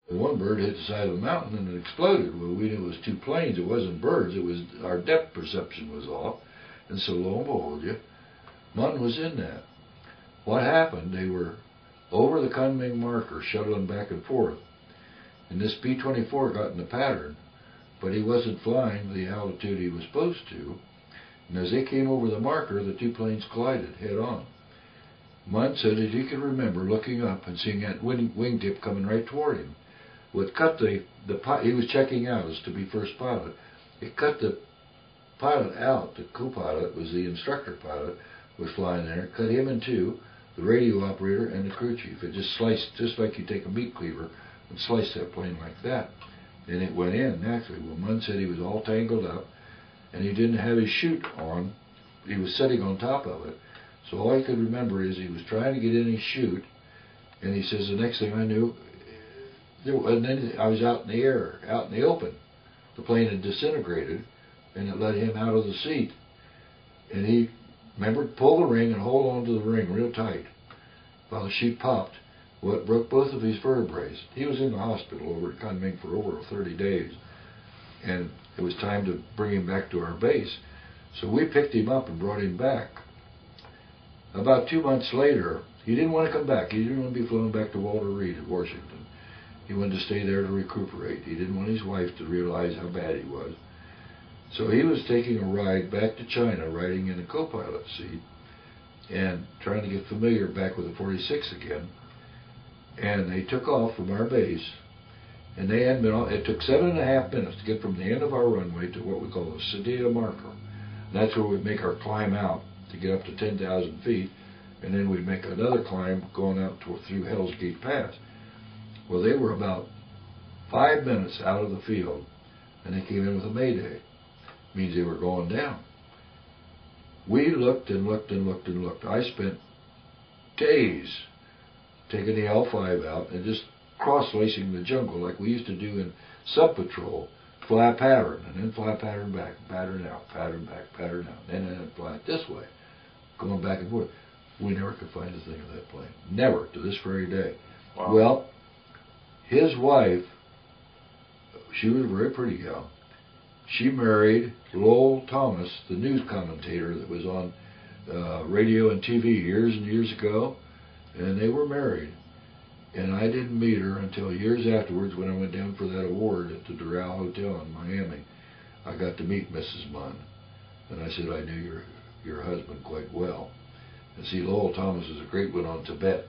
One bird hit the side of the mountain and it exploded. Well, we knew it was two planes. It wasn't birds. It was our depth perception was off. And so lo and behold, Munn was in that. What happened? They were over the Kunming marker, shuttling back and forth. And this B-24 got in the pattern, but he wasn't flying the altitude he was supposed to. And as they came over the marker, the two planes collided head on. Munn said that he could remember looking up and seeing that wingtip coming right toward him. What cut he was checking out as to be first pilot. It cut the pilot out. The co-pilot was the instructor pilot, was flying there. Cut him in two, the radio operator and the crew chief. It just sliced, just like you take a meat cleaver and slice that plane like that. And it went in naturally. Well, Munn said he was all tangled up, and he didn't have his chute on. He was sitting on top of it. So all he could remember is he was trying to get in his chute, and he says the next thing I knew, and then I was out in the air, out in the open. The plane had disintegrated, and it let him out of the seat. And he remembered pull the ring and hold on to the ring real tight. While the chute popped, what broke both of his vertebrae. He was in the hospital over at Kunming for over 30 days, and it was time to bring him back to our base. So we picked him up and brought him back. About 2 months later, he didn't want to come back. He didn't want to be flown back to Walter Reed at Washington. He wanted to stay there to recuperate. He didn't want his wife to realize how bad he was. So he was taking a ride back to China, riding in the co-pilot seat, and trying to get familiar back with the 46 again. And they took off from our base, and they hadn't been on. It took 7.5 minutes to get from the end of our runway to what we call the Sedita marker. And that's where we'd make our climb out to get up to 10,000 feet, and then we'd make another climb going out through Hell's Gate Pass. Well, they were about 5 minutes out of the field, and they came in with a mayday. Means they were going down. We looked and looked and looked and looked. I spent days taking the L5 out and just cross-lacing the jungle like we used to do in sub-patrol. Fly a pattern, and then fly a pattern back, pattern out, pattern back, pattern out, and then fly it this way, going back and forth. We never could find a thing of that plane. Never, to this very day. Wow. Well, his wife, she was a very pretty gal. She married Lowell Thomas, the news commentator that was on radio and TV years and years ago, and they were married. And I didn't meet her until years afterwards when I went down for that award at the Doral Hotel in Miami. I got to meet Mrs. Munn, and I said I knew your husband quite well. And see, Lowell Thomas is a great one on Tibet.